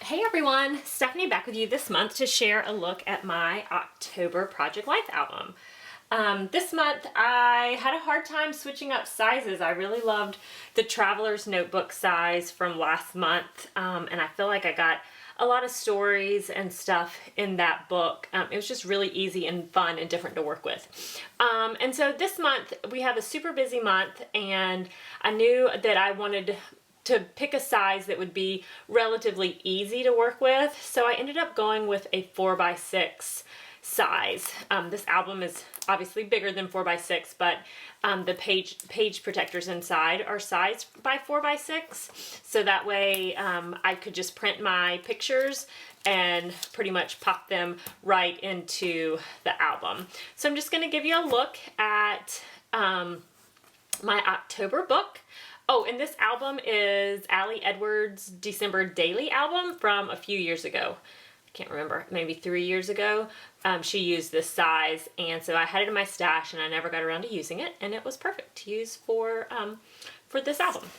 Hey everyone, Stephanie back with you this month to share a look at my October Project Life album. This month I had a hard time switching up sizes. I really loved the Traveler's Notebook size from last month, and I feel like I got a lot of stories and stuff in that book. It was just really easy and fun and different to work with. And so this month we have a super busy month, and I knew that I wanted to pick a size that would be relatively easy to work with. So I ended up going with a 4x6 size. This album is obviously bigger than 4x6, but the page protectors inside are sized by 4x6. So that way I could just print my pictures and pretty much pop them right into the album. So I'm just going to give you a look at my October book. Oh, and this album is Allie Edwards' December Daily album from a few years ago. I can't remember, maybe 3 years ago. She used this size, and so I had it in my stash, and I never got around to using it, and it was perfect to use for this album.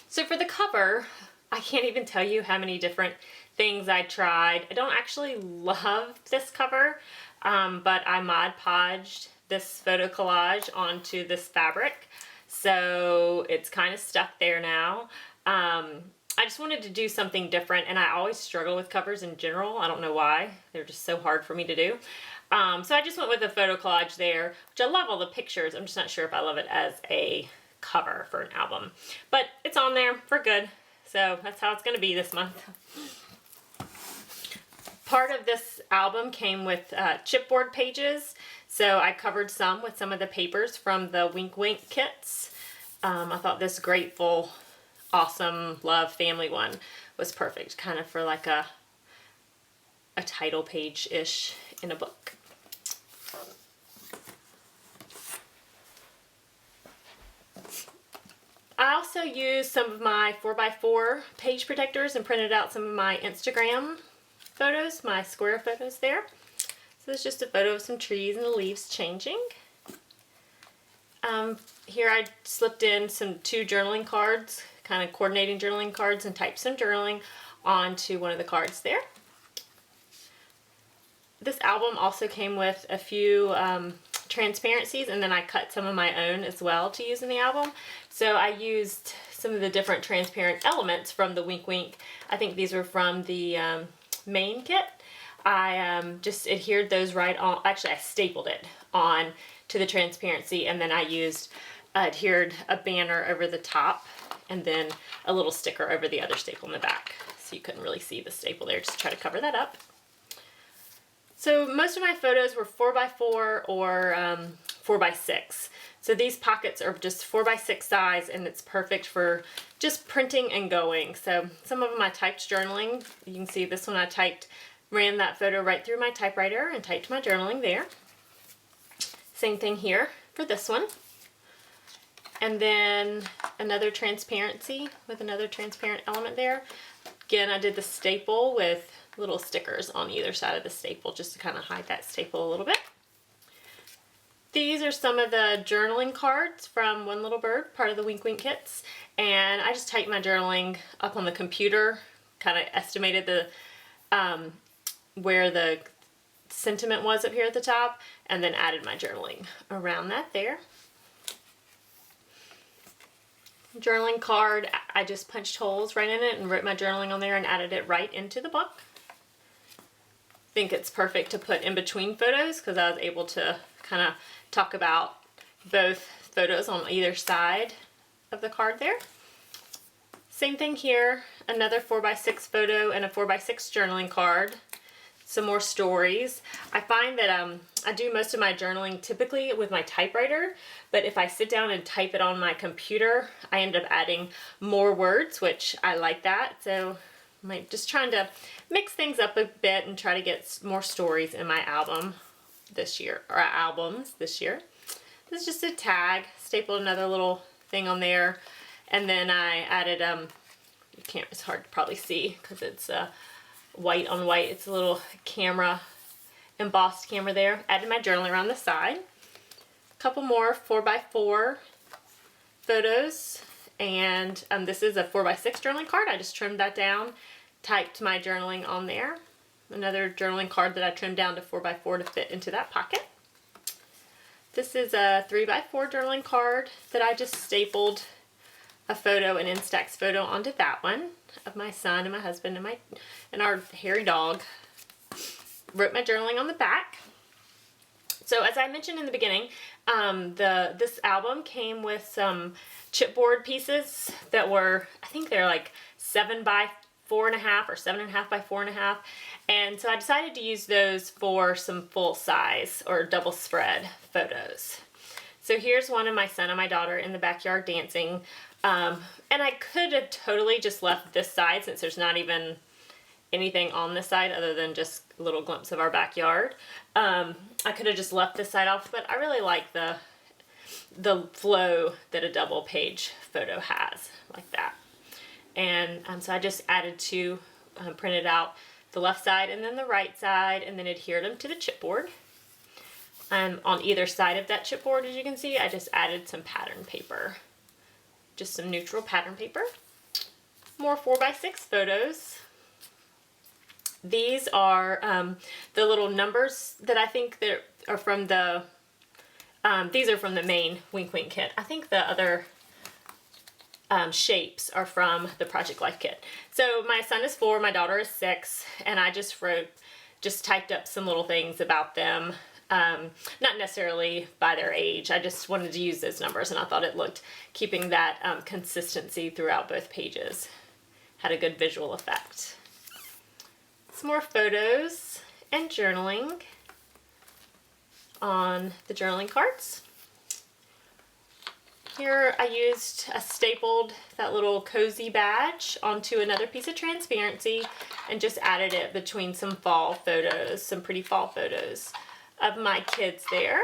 So for the cover, I can't even tell you how many different things I tried. I don't actually love this cover, but I Mod Podged this photo collage onto this fabric, so it's kind of stuck there now. I just wanted to do something different, and I always struggle with covers in general. I don't know why. They're just so hard for me to do. So I just went with a photo collage there, which I love all the pictures. I'm just not sure if I love it as a cover for an album, but it's on there for good. So that's how it's going to be this month. Part of this album came with chipboard pages, so I covered some with some of the papers from the Wink Wink kits. I thought this Grateful, Awesome, Love, Family one was perfect, kind of for like a title page-ish in a book. I also used some of my 4x4 page protectors and printed out some of my Instagram photos, my square photos there. So it's just a photo of some trees and the leaves changing. Here I slipped in two journaling cards, kind of coordinating journaling cards, and typed some journaling onto one of the cards there. This album also came with a few transparencies, and then I cut some of my own as well to use in the album. So I used some of the different transparent elements from the Wink Wink. I think these were from the main kit. I just adhered those right on. Actually, I stapled it on to the transparency, and then I adhered a banner over the top and then a little sticker over the other staple in the back, so you couldn't really see the staple there. Just try to cover that up. So most of my photos were 4x4 or 4x6. So these pockets are just 4x6 size, and it's perfect for just printing and going. So some of them I typed journaling. You can see this one I ran that photo right through my typewriter and typed my journaling there. Same thing here for this one. And then another transparency with another transparent element there. Again, I did the staple with little stickers on either side of the staple just to kind of hide that staple a little bit. These are some of the journaling cards from One Little Bird, part of the Wink Wink kits. And I just typed my journaling up on the computer, kind of estimated the where the sentiment was up here at the top, and then added my journaling around that there. Journaling card, I just punched holes right in it and wrote my journaling on there and added it right into the book. I think it's perfect to put in between photos because I was able to kind of talk about both photos on either side of the card there. Same thing here, another 4x6 photo and a 4x6 journaling card. Some more stories. I find that I do most of my journaling typically with my typewriter, but if I sit down and type it on my computer, I end up adding more words, which I like that. So I'm just trying to mix things up a bit and try to get more stories in my album this year, or albums this year. This is just a tag, stapled another little thing on there, and then I added, it's hard to probably see because it's white on white. It's a little camera, embossed camera there. Added my journal around the side. A couple more 4x4 photos and this is a 4x6 journaling card. I just trimmed that down, typed my journaling on there. Another journaling card that I trimmed down to 4x4 to fit into that pocket. This is a 3x4 journaling card that I just stapled a photo, an Instax photo, onto that one of my son and my husband and our hairy dog. Wrote my journaling on the back. So as I mentioned in the beginning, this album came with some chipboard pieces that were, I think they're like 7 by 4.5 or 7.5 by 4.5. And so I decided to use those for some full size or double spread photos. So here's one of my son and my daughter in the backyard dancing. And I could have totally just left this side, since there's not even anything on this side other than just a little glimpse of our backyard. I could have just left this side off, but I really like the flow that a double page photo has, like that. And so I just added two, printed out the left side and then the right side, and then adhered them to the chipboard. On either side of that chipboard, as you can see, I just added some pattern paper. Just some neutral pattern paper. More 4x6 photos. These are the little numbers that I think that are from the, these are from the main Wink Wink kit. I think the other shapes are from the Project Life kit. So my son is 4, my daughter is 6, and I just typed up some little things about them. Not necessarily by their age. I just wanted to use those numbers, and I thought it looked, keeping that consistency throughout both pages, had a good visual effect. Some more photos and journaling on the journaling cards. Here I used a stapled that little cozy badge onto another piece of transparency and just added it between some fall photos, some pretty fall photos of my kids there.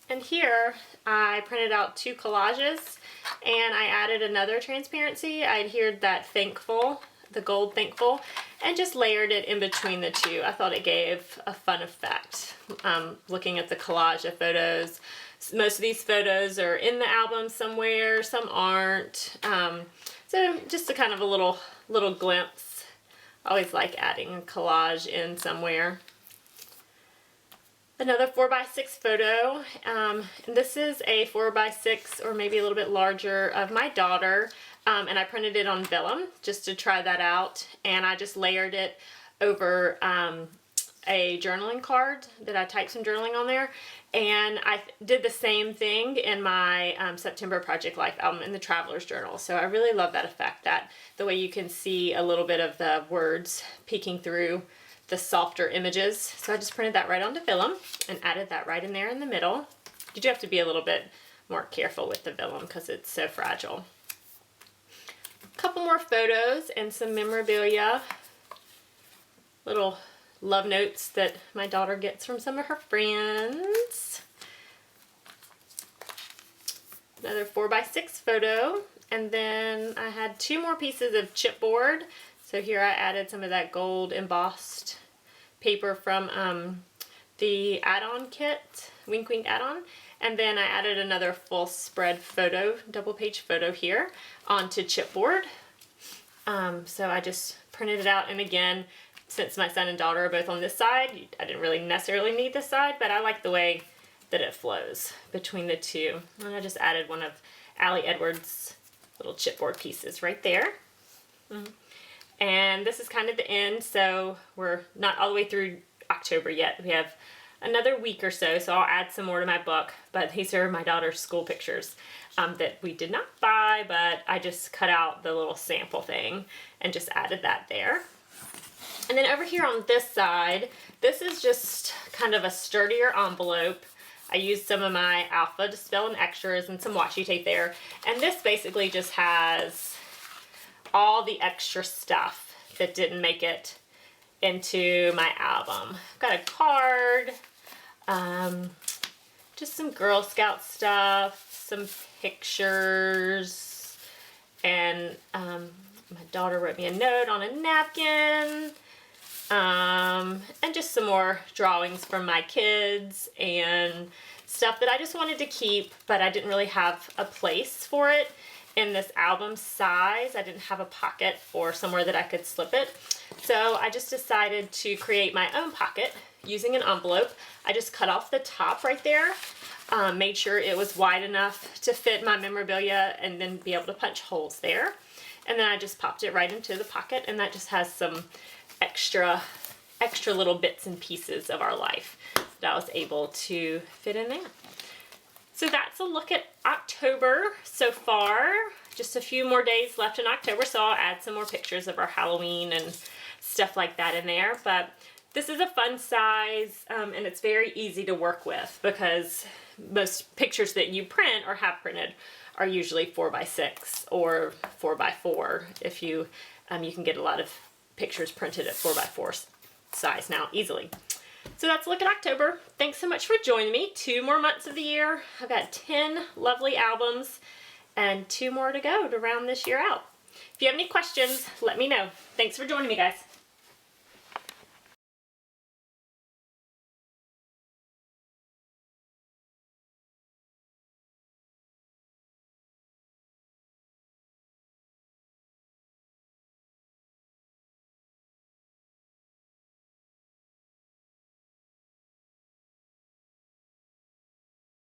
And here I printed out 2 collages, and I added another transparency. I adhered that thankful, the gold thankful, and just layered it in between the two. I thought it gave a fun effect. Looking at the collage of photos, most of these photos are in the album somewhere, some aren't. So just a kind of a little glimpse. I always like adding a collage in somewhere. Another 4x6 photo, and this is a 4x6 or maybe a little bit larger of my daughter, and I printed it on vellum just to try that out, and I just layered it over a journaling card that I typed some journaling on there, and I did the same thing in my September Project Life album in the Traveler's Journal. So I really love that effect, that the way you can see a little bit of the words peeking through the softer images. So I just printed that right onto vellum and added that right in there in the middle. You do have to be a little bit more careful with the vellum because it's so fragile. A couple more photos and some memorabilia. Little love notes that my daughter gets from some of her friends. Another 4x6 photo. And then I had 2 more pieces of chipboard. So here I added some of that gold embossed paper from the add-on kit, Wink Wink add-on. And then I added another full spread photo, double page photo here onto chipboard. So I just printed it out, and again, since my son and daughter are both on this side, I didn't really necessarily need this side, but I like the way that it flows between the two. And I just added one of Allie Edwards' little chipboard pieces right there. And this is kind of the end, so we're not all the way through October yet. We have another week or so, so I'll add some more to my book, but these are my daughter's school pictures that we did not buy, but I just cut out the little sample thing and just added that there. And then over here on this side, this is just kind of a sturdier envelope. I used some of my Alpha Dispel and Extras and some washi tape there, and this basically just has all the extra stuff that didn't make it into my album. I've got a card, just some Girl Scout stuff, some pictures, and my daughter wrote me a note on a napkin, and just some more drawings from my kids and stuff that I just wanted to keep, but I didn't really have a place for it in this album size. I didn't have a pocket or somewhere that I could slip it. So I just decided to create my own pocket using an envelope. I just cut off the top right there, made sure it was wide enough to fit my memorabilia and then be able to punch holes there. And then I just popped it right into the pocket, and that just has some extra little bits and pieces of our life that I was able to fit in there. So that's a look at October so far. Just a few more days left in October, so I'll add some more pictures of our Halloween and stuff like that in there. But this is a fun size, and it's very easy to work with because most pictures that you print or have printed are usually 4x6 or 4x4. If you can get a lot of pictures printed at 4x4 size now easily. So that's a look at October. Thanks so much for joining me. 2 more months of the year. I've got 10 lovely albums and 2 more to go to round this year out. If you have any questions, let me know. Thanks for joining me, guys.